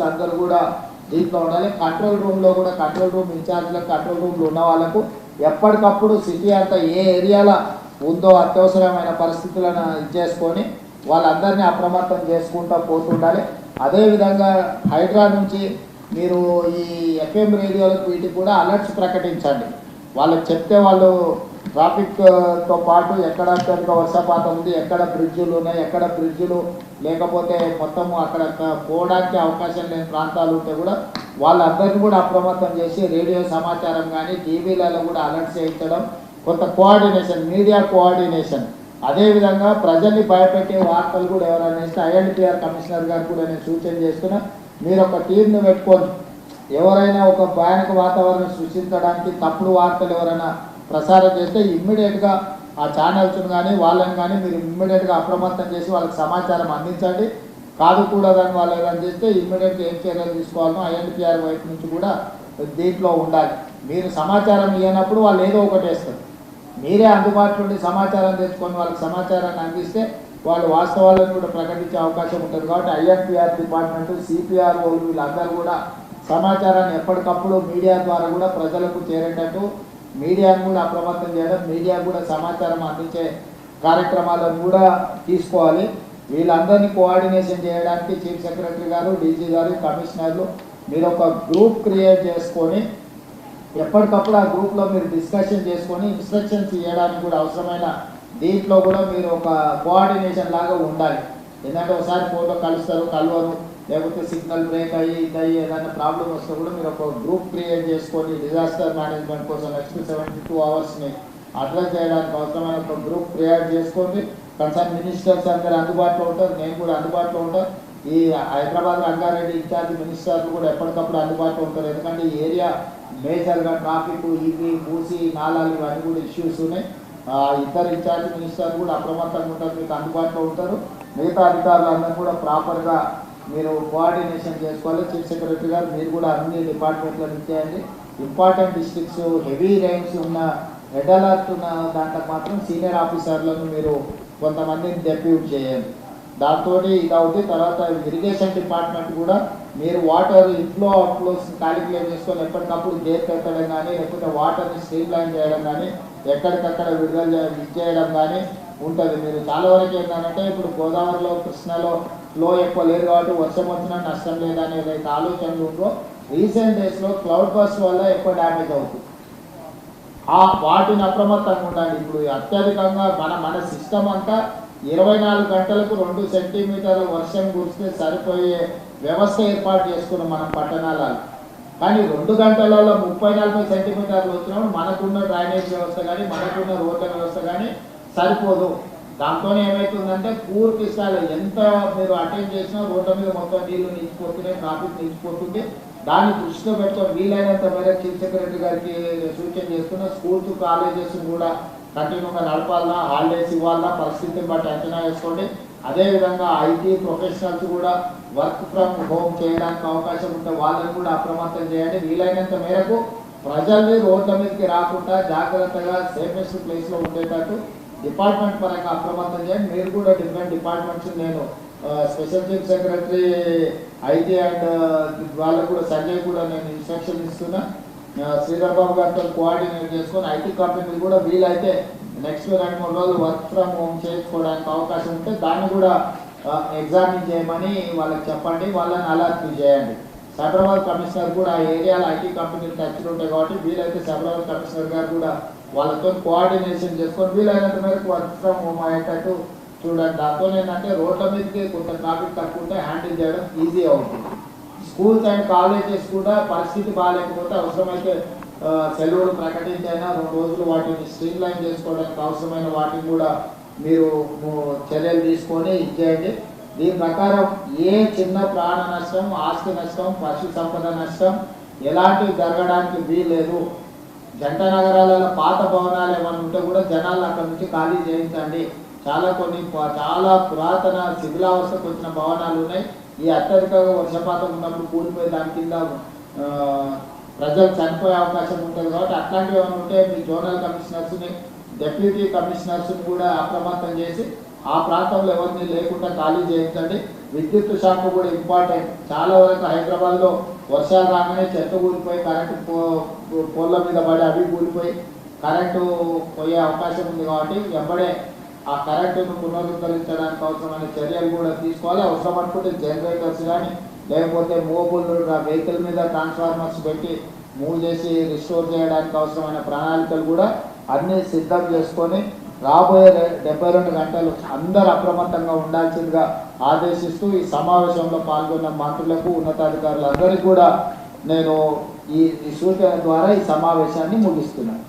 అందరూ కూడా దీంట్లో ఉండాలి. కంట్రోల్ రూమ్లో కూడా కంట్రోల్ రూమ్ ఇన్ఛార్జ్లకు కంట్రోల్ రూమ్లో ఉన్న వాళ్ళకు ఎప్పటికప్పుడు సిటీ అంతా ఏ ఏరియాలో ఉందో అత్యవసరమైన పరిస్థితులను చేసుకొని వాళ్ళందరినీ అప్రమత్తం చేసుకుంటూ పోతుండాలి. అదేవిధంగా హైడ్రా నుంచి మీరు ఈ ఎఫ్ఎం రేడియోలకు వీటికి కూడా అలర్ట్స్ ప్రకటించండి. వాళ్ళకి చెప్తే వాళ్ళు ట్రాఫిక్తో పాటు ఎక్కడ కనుక వర్షపాతం ఉంది, ఎక్కడ బ్రిడ్జులు ఉన్నాయి, ఎక్కడ బ్రిడ్జులు లేకపోతే మొత్తము అక్కడ పోవడానికి అవకాశం లేని ప్రాంతాలు ఉంటే కూడా వాళ్ళందరినీ కూడా అప్రమత్తం చేసి రేడియో సమాచారం కానీ టీవీలలో కూడా అలర్ట్ చేయించడం, కొంత కోఆర్డినేషన్, మీడియా కోఆర్డినేషన్. అదేవిధంగా ప్రజల్ని భయపెట్టే వార్తలు కూడా ఎవరైనా ఇస్తే ఐఎన్టీఆర్ కమిషనర్ గారు కూడా నేను సూచన చేస్తున్నా, మీరు ఒక టీంను పెట్టుకొని ఎవరైనా ఒక భయానక వాతావరణం సృష్టించడానికి తప్పుడు వార్తలు ఎవరైనా ప్రసారం చేస్తే ఇమ్మీడియట్గా ఆ ఛానల్స్ని కానీ వాళ్ళని కానీ మీరు ఇమ్మీడియట్గా అప్రమత్తం చేసి వాళ్ళకి సమాచారం అందించండి. కాదు కూడదని వాళ్ళు ఏదైనా చేస్తే ఇమ్మీడియట్గా ఏం చర్యలు తీసుకోవాలో ఐఎన్టీఆర్ వైపు నుంచి కూడా దీంట్లో ఉండాలి. మీరు సమాచారం ఇవ్వనప్పుడు వాళ్ళు ఏదో ఒకటి వేస్తారు. మీరే అందుబాటులో ఉండి సమాచారం తెచ్చుకొని వాళ్ళకి సమాచారాన్ని అందిస్తే వాళ్ళు వాస్తవాలను కూడా ప్రకటించే అవకాశం ఉంటుంది. కాబట్టి ఐఎన్టీఆర్ డిపార్ట్మెంటు, సిపిఆర్ఓ వీళ్ళందరూ కూడా సమాచారాన్ని ఎప్పటికప్పుడు మీడియా ద్వారా కూడా ప్రజలకు చేరేటట్టు మీడియాను కూడా అప్రమత్తం చేయడం, మీడియా కూడా సమాచారం అందించే కార్యక్రమాలను కూడా తీసుకోవాలి. వీళ్ళందరినీ కోఆర్డినేషన్ చేయడానికి చీఫ్ సెక్రటరీ గారు, డీజీ గారు, కమిషనర్లు మీరు ఒక గ్రూప్ క్రియేట్ చేసుకొని ఎప్పటికప్పుడు ఆ గ్రూప్లో మీరు డిస్కషన్ చేసుకొని ఇన్స్ట్రక్షన్స్ ఇవ్వడానికి కూడా అవసరమైన దీంట్లో కూడా మీరు ఒక కోఆర్డినేషన్ లాగా ఉండాలి. ఎందుకంటే ఒకసారి ఫోన్లో కలుస్తారు, కలవరు, లేకపోతే సిగ్నల్ బ్రేక్ అయ్యి ఇదయ్యి ఏదైనా ప్రాబ్లం వస్తే కూడా మీరు ఒక గ్రూప్ క్రియేట్ చేసుకొని డిజాస్టర్ మేనేజ్మెంట్ కోసం నెక్స్ట్ 72 అవర్స్ని అడ్రస్ చేయడానికి అవసరమైన ఒక గ్రూప్ క్రియేట్ చేసుకొని కన్సర్న్ మినిస్టర్స్ అందరూ అందుబాటులో ఉంటారు, నేను కూడా అందుబాటులో ఉంటాను. ఈ హైదరాబాద్ రంగారెడ్డి ఇన్ఛార్జ్ మినిస్టర్లు కూడా ఎప్పటికప్పుడు అందుబాటులో ఉంటారు. ఎందుకంటే ఈ ఏరియా మేజర్గా ట్రాఫిక్, ఈవీ, మూసి, నాలాలు ఇవన్నీ కూడా ఇష్యూస్ ఉన్నాయి. ఇద్దరు ఇన్ఛార్జ్ మినిస్టర్లు కూడా అప్రమత్తంగా ఉంటారు, మీకు అందుబాటులో ఉంటారు. మిగతా అధికారులందరూ కూడా ప్రాపర్గా మీరు కోఆర్డినేషన్ చేసుకోవాలి. చీఫ్ సెక్రటరీ గారు మీరు కూడా అన్ని డిపార్ట్మెంట్లను ఇచ్చేయండి. ఇంపార్టెంట్ డిస్ట్రిక్ట్స్, హెవీ రైన్స్ ఉన్న, రెడ్ అలర్ట్ ఉన్న దాంట్లో మాత్రం సీనియర్ ఆఫీసర్లను మీరు కొంతమందిని డెప్యూట్ చేయండి. దాంతో ఇది అవుతుంది. తర్వాత ఇరిగేషన్ డిపార్ట్మెంట్ కూడా మీరు వాటర్ ఇన్ఫ్లో అవుట్ఫ్లోస్ క్యాలిక్యులేట్ చేసుకొని ఎప్పటికప్పుడు గేట్ పెట్టడం కానీ, లేకపోతే వాటర్ని స్ట్రీమ్ లైన్ చేయడం కానీ, ఎక్కడికక్కడ విడుదల చేయడం కానీ ఉంటుంది. మీరు చాలా వరకు ఏంటంటే ఇప్పుడు గోదావరిలో, కృష్ణలో ఫ్లో ఎక్కువ లేదు కాబట్టి వర్షం వచ్చినా నష్టం లేదనే ఏదైతే ఆలోచనలు ఉందో రీసెంట్ డేస్లో క్లౌడ్ బస్ట్ వల్ల ఎక్కువ డ్యామేజ్ అవుతుంది. వాటిని అప్రమత్తంగా ఉండాలి. ఇప్పుడు అత్యధికంగా మన సిస్టమ్ అంతా 24 గంటలకు 2 సెంటీమీటర్ల వర్షం కురిస్తే సరిపోయే వ్యవస్థ ఏర్పాటు చేసుకున్నాం మనం పట్టణాలలో. కానీ 2 గంటలలో 30-40 సెంటీమీటర్లు వచ్చినప్పుడు మనకున్న డ్రైనేజ్ వ్యవస్థ కానీ, మనకున్న రోడ్ల వ్యవస్థ కానీ సరిపోదు. దాంతో ఏమవుతుందంటే పూర్తి స్థాయిలో ఎంత మీరు అటెండ్ చేసినా రోడ్ల మీద మొత్తం నీళ్లు నిలిచిపోతున్నాయి, ట్రాఫిక్ నిలిచిపోతుంది. దాన్ని దృష్టిలో పెట్టుకొని వీలైనంత మేరకు చీఫ్ సెక్రటరీ గారికి సూచన చేస్తున్న స్కూల్స్, కాలేజెస్ కూడా కంటిన్యూగా నడపాలన్నా, హాలిడేస్ ఇవ్వాలన్నా పరిస్థితిని బట్టి అంచనా వేసుకోండి. అదేవిధంగా ఐటీ ప్రొఫెషనల్స్ కూడా వర్క్ ఫ్రమ్ హోమ్ చేయడానికి అవకాశం ఉంటే వాళ్ళని కూడా అప్రమత్తం చేయండి. వీలైనంత మేరకు ప్రజల్ని రోడ్ల మీదకి రాకుండా జాగ్రత్తగా సేఫెస్ట్ ప్లేస్లో ఉండేటట్టు డిపార్ట్మెంట్ పరంగా అప్రమత్తం చేయండి. మీరు కూడా డిఫరెంట్ డిపార్ట్మెంట్స్, నేను special chief secretary IT and వాళ్ళకు కూడా సంజయ్ కూడా నేను ఇన్స్ట్రక్షన్ ఇస్తున్నా. శ్రీధర్ బాబు గారితో కోఆర్డినేట్ చేసుకొని ఐటీ కంపెనీలు కూడా వీలైతే నెక్స్ట్ 2-3 రోజులు వర్క్ ఫ్రమ్ హోమ్ చేసుకోవడానికి అవకాశం ఉంటే దాన్ని కూడా ఎగ్జామిన్ చేయమని వాళ్ళకి చెప్పండి, వాళ్ళని అలర్ట్ చేయండి. సైబరాబాద్ కమిషనర్ కూడా ఆ ఏరియాలో ఐటీ కంపెనీలు టచ్లు ఉంటాయి కాబట్టి వీలైతే సైబరాబాద్ కమిషనర్ గారు కూడా వాళ్ళతో కోఆర్డినేషన్ చేసుకొని వీలైనంత మేరకు వర్క్ ఫ్రమ్ హోమ్ అయ్యేటట్టు చూడండి. దాంతో ఏంటంటే రోడ్ల మీదకి కొంత ట్రాఫిక్ తక్కువ ఉంటే హ్యాండిల్ చేయడం ఈజీ అవుతుంది. స్కూల్స్ అండ్ కాలేజెస్ కూడా పరిస్థితి బాగాలేకపోతే అవసరమైతే సెలవులు ప్రకటించైనా 2 రోజులు వాటిని స్ట్రీమ్ లైన్ చేసుకోవడానికి అవసరమైన వాటిని కూడా మీరు చర్యలు తీసుకొని ఇచ్చేయండి. దీని ప్రకారం ఏ చిన్న ప్రాణ నష్టం, ఆస్తి నష్టం, పశు సంపద నష్టం ఎలాంటివి జరగడానికి వీల్లేదు. జంట నగరాలలో పాత భవనాలు ఏమైనా ఉంటే కూడా జనాలు అక్కడ నుంచి ఖాళీ చేయించండి. చాలా పురాతన శిథిలావస్థకు వచ్చిన భవనాలు ఉన్నాయి. ఈ అత్యధికంగా వర్షపాతం ఉన్నప్పుడు కూలిపోయి దాని కింద ప్రజలు చనిపోయే అవకాశం ఉంటుంది. కాబట్టి అట్లాంటివి ఏమైనా ఉంటే మీ జోనల్ కమిషనర్స్ని, డెప్యూటీ కమిషనర్స్ని కూడా అప్రమత్తం చేసి ఆ ప్రాంతంలో ఎవరిని లేకుండా ఖాళీ చేయించండి. విద్యుత్ శాఖ కూడా ఇంపార్టెంట్. చాలా వరకు హైదరాబాద్లో వర్షాలు రాగానే చెత్త కూలిపోయి కరెంటు పోల్ల మీద పడి అవి కూలిపోయి కరెంటు పోయే అవకాశం ఉంది. కాబట్టి వెంబడే ఆ కరెంటును పునరుద్ధరించడానికి అవసరమైన చర్యలు కూడా తీసుకోవాలి. అవసరం అనుకుంటే జనరేటర్స్ కానీ లేకపోతే మూవబుల్ వెహికల్ మీద ట్రాన్స్ఫార్మర్స్ పెట్టి మూవ్ చేసి రిస్టోర్ చేయడానికి అవసరమైన ప్రణాళికలు కూడా అన్నీ సిద్ధం చేసుకొని రాబోయే 72 గంటలు అందరూ అప్రమత్తంగా ఉండాల్సిందిగా ఆదేశిస్తూ ఈ సమావేశంలో పాల్గొన్న మంత్రులకు ఉన్నతాధికారులందరికీ కూడా నేను ఈ సూచన ద్వారా ఈ సమావేశాన్ని ముగిస్తున్నాను.